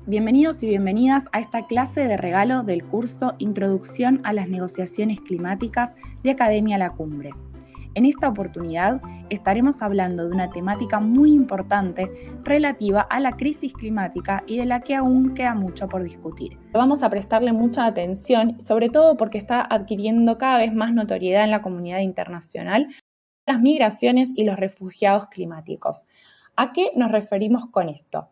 Bienvenidos y bienvenidas a esta clase de regalo del curso Introducción a las Negociaciones Climáticas de Academia La Cumbre. En esta oportunidad estaremos hablando de una temática muy importante relativa a la crisis climática y de la que aún queda mucho por discutir. Vamos a prestarle mucha atención, sobre todo porque está adquiriendo cada vez más notoriedad en la comunidad internacional las migraciones y los refugiados climáticos. ¿A qué nos referimos con esto?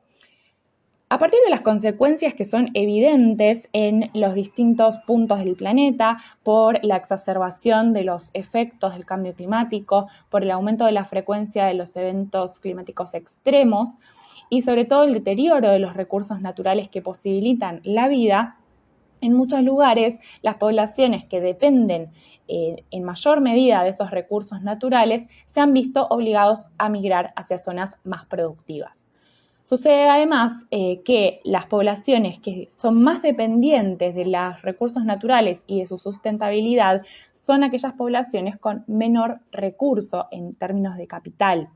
A partir de las consecuencias que son evidentes en los distintos puntos del planeta por la exacerbación de los efectos del cambio climático, por el aumento de la frecuencia de los eventos climáticos extremos y sobre todo el deterioro de los recursos naturales que posibilitan la vida, en muchos lugares las poblaciones que dependen en mayor medida de esos recursos naturales se han visto obligados a migrar hacia zonas más productivas. Sucede además que las poblaciones que son más dependientes de los recursos naturales y de su sustentabilidad son aquellas poblaciones con menor recurso en términos de capital.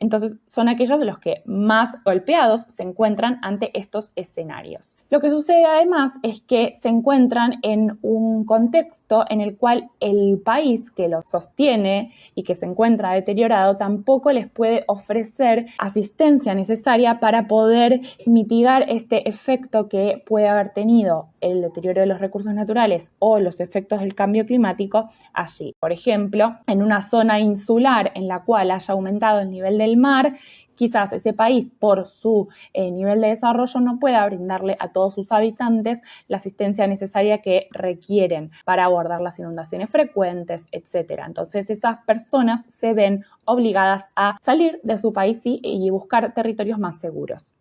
Entonces, son aquellos de los que más golpeados se encuentran ante estos escenarios. Lo que sucede además es que se encuentran en un contexto en el cual el país que los sostiene y que se encuentra deteriorado tampoco les puede ofrecer asistencia necesaria para poder mitigar este efecto que puede haber tenido el deterioro de los recursos naturales o los efectos del cambio climático allí. Por ejemplo, en una zona insular en la cual haya aumentado el nivel del mar, quizás ese país, por su nivel de desarrollo, no pueda brindarle a todos sus habitantes la asistencia necesaria que requieren para abordar las inundaciones frecuentes, etc. Entonces, esas personas se ven obligadas a salir de su país y buscar territorios más seguros.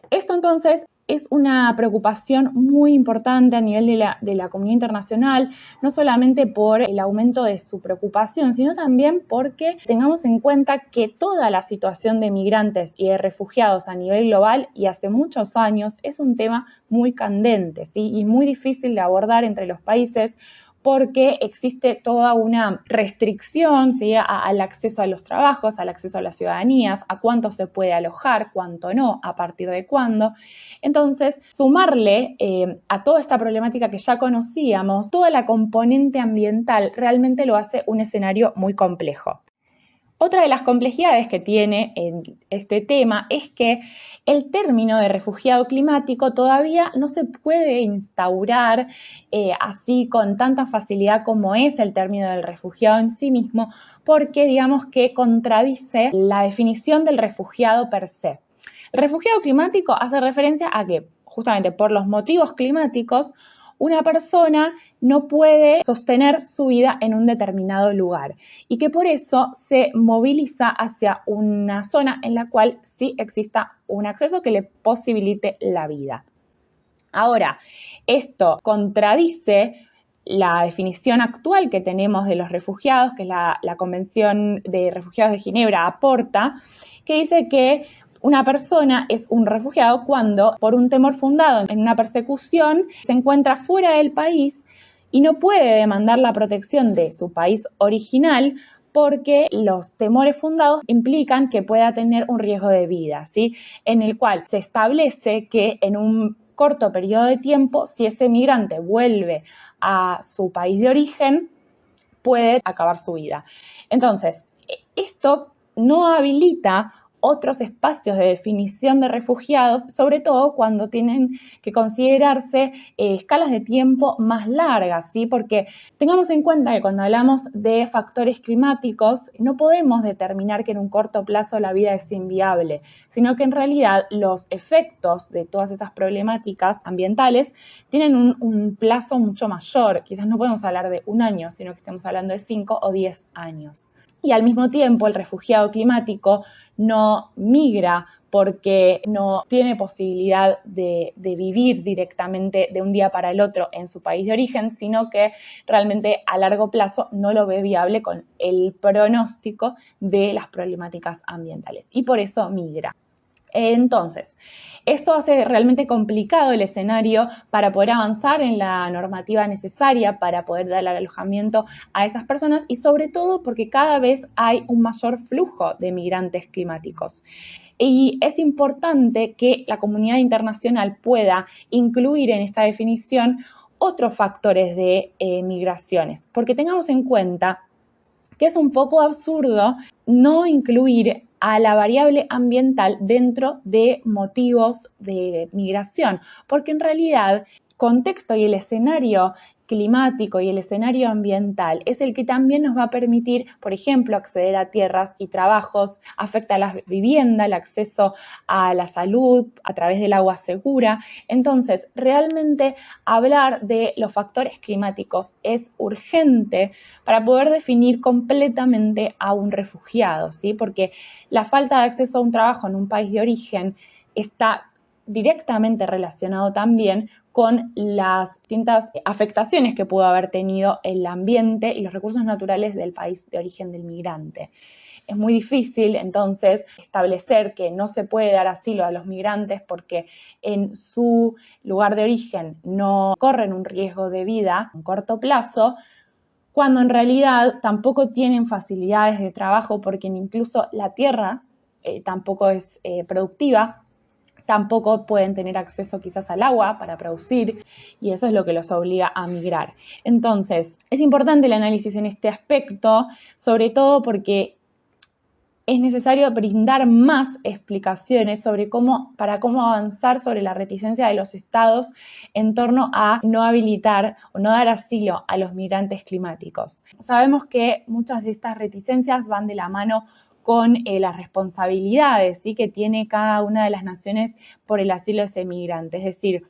Esto entonces es una preocupación muy importante a nivel de la comunidad internacional, no solamente por el aumento de su preocupación, sino también porque tengamos en cuenta que toda la situación de migrantes y de refugiados a nivel global y hace muchos años es un tema muy candente, ¿sí? Y muy difícil de abordar entre los países, porque existe toda una restricción, ¿sí?, al acceso a los trabajos, al acceso a las ciudadanías, a cuánto se puede alojar, cuánto no, a partir de cuándo. Entonces, sumarle a toda esta problemática que ya conocíamos, toda la componente ambiental realmente lo hace un escenario muy complejo. Otra de las complejidades que tiene este tema es que el término de refugiado climático todavía no se puede instaurar así con tanta facilidad como es el término del refugiado en sí mismo, porque digamos que contradice la definición del refugiado per se. El refugiado climático hace referencia a que justamente por los motivos climáticos una persona no puede sostener su vida en un determinado lugar y que por eso se moviliza hacia una zona en la cual sí exista un acceso que le posibilite la vida. Ahora, esto contradice la definición actual que tenemos de los refugiados, que la Convención de Refugiados de Ginebra aporta, que dice que una persona es un refugiado cuando, por un temor fundado en una persecución, se encuentra fuera del país y no puede demandar la protección de su país original porque los temores fundados implican que pueda tener un riesgo de vida, ¿sí?, en el cual se establece que en un corto periodo de tiempo, si ese migrante vuelve a su país de origen, puede acabar su vida. Entonces, esto no habilita otros espacios de definición de refugiados, sobre todo cuando tienen que considerarse escalas de tiempo más largas, ¿sí? Porque tengamos en cuenta que cuando hablamos de factores climáticos no podemos determinar que en un corto plazo la vida es inviable, sino que en realidad los efectos de todas esas problemáticas ambientales tienen un plazo mucho mayor. Quizás no podemos hablar de un año, sino que estamos hablando de 5 o 10 años. Y al mismo tiempo el refugiado climático no migra porque no tiene posibilidad de vivir directamente de un día para el otro en su país de origen, sino que realmente a largo plazo no lo ve viable con el pronóstico de las problemáticas ambientales y por eso migra. Entonces, esto hace realmente complicado el escenario para poder avanzar en la normativa necesaria para poder dar alojamiento a esas personas y sobre todo porque cada vez hay un mayor flujo de migrantes climáticos. Y es importante que la comunidad internacional pueda incluir en esta definición otros factores de migraciones, porque tengamos en cuenta que es un poco absurdo no incluir a la variable ambiental dentro de motivos de migración, porque en realidad el contexto y el escenario climático y el escenario ambiental es el que también nos va a permitir, por ejemplo, acceder a tierras y trabajos, afecta a la vivienda, el acceso a la salud a través del agua segura. Entonces, realmente hablar de los factores climáticos es urgente para poder definir completamente a un refugiado, ¿sí? Porque la falta de acceso a un trabajo en un país de origen está directamente relacionado también con las distintas afectaciones que pudo haber tenido el ambiente y los recursos naturales del país de origen del migrante. Es muy difícil entonces establecer que no se puede dar asilo a los migrantes porque en su lugar de origen no corren un riesgo de vida a corto plazo, cuando en realidad tampoco tienen facilidades de trabajo porque incluso la tierra tampoco es productiva. Tampoco pueden tener acceso quizás al agua para producir y eso es lo que los obliga a migrar. Entonces, es importante el análisis en este aspecto, sobre todo porque es necesario brindar más explicaciones sobre cómo avanzar sobre la reticencia de los estados en torno a no habilitar o no dar asilo a los migrantes climáticos. Sabemos que muchas de estas reticencias van de la mano con las responsabilidades, ¿sí?, que tiene cada una de las naciones por el asilo de ese migrante. Es decir,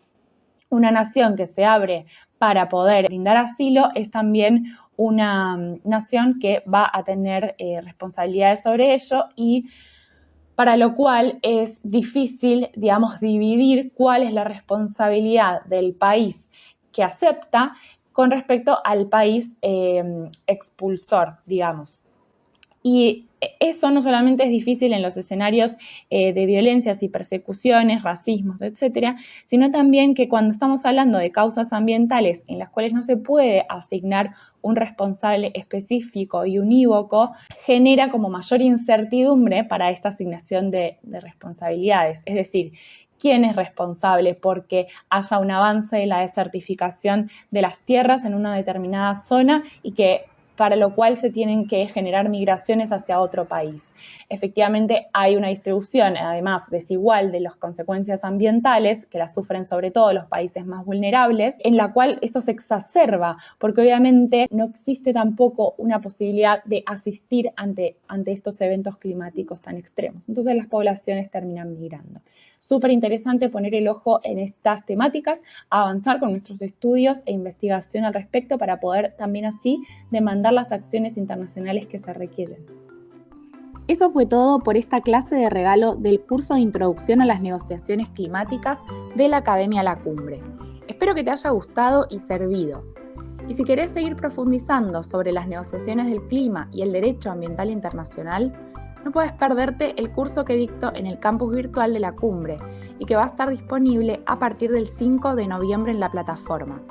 una nación que se abre para poder brindar asilo es también una nación que va a tener responsabilidades sobre ello y para lo cual es difícil, digamos, dividir cuál es la responsabilidad del país que acepta con respecto al país expulsor, digamos. Y eso no solamente es difícil en los escenarios de violencias y persecuciones, racismos, etcétera, sino también que cuando estamos hablando de causas ambientales en las cuales no se puede asignar un responsable específico y unívoco, genera como mayor incertidumbre para esta asignación de responsabilidades. Es decir, ¿quién es responsable porque haya un avance en la desertificación de las tierras en una determinada zona y que para lo cual se tienen que generar migraciones hacia otro país? Efectivamente, hay una distribución, además, desigual de las consecuencias ambientales, que las sufren sobre todo los países más vulnerables, en la cual esto se exacerba, porque obviamente no existe tampoco una posibilidad de asistir ante estos eventos climáticos tan extremos. Entonces las poblaciones terminan migrando. Súper interesante poner el ojo en estas temáticas, avanzar con nuestros estudios e investigación al respecto para poder también así demandar las acciones internacionales que se requieren. Eso fue todo por esta clase de regalo del curso de Introducción a las Negociaciones Climáticas de la Academia La Cumbre. Espero que te haya gustado y servido. Y si querés seguir profundizando sobre las negociaciones del clima y el derecho ambiental internacional, no puedes perderte el curso que dicto en el campus virtual de la Cumbre y que va a estar disponible a partir del 5 de noviembre en la plataforma.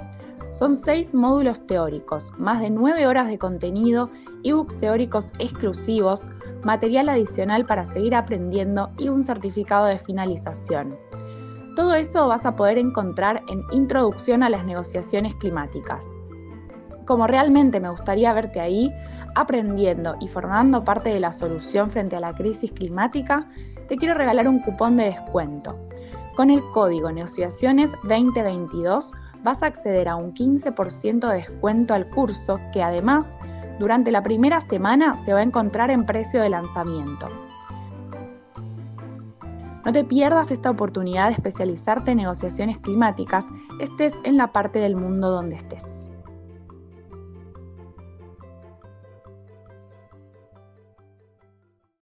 Son 6 módulos teóricos, más de 9 horas de contenido, ebooks teóricos exclusivos, material adicional para seguir aprendiendo y un certificado de finalización. Todo eso vas a poder encontrar en Introducción a las Negociaciones Climáticas. Como realmente me gustaría verte ahí, aprendiendo y formando parte de la solución frente a la crisis climática, te quiero regalar un cupón de descuento. Con el código Negociaciones 2022 vas a acceder a un 15% de descuento al curso que además, durante la primera semana se va a encontrar en precio de lanzamiento. No te pierdas esta oportunidad de especializarte en negociaciones climáticas, estés en la parte del mundo donde estés.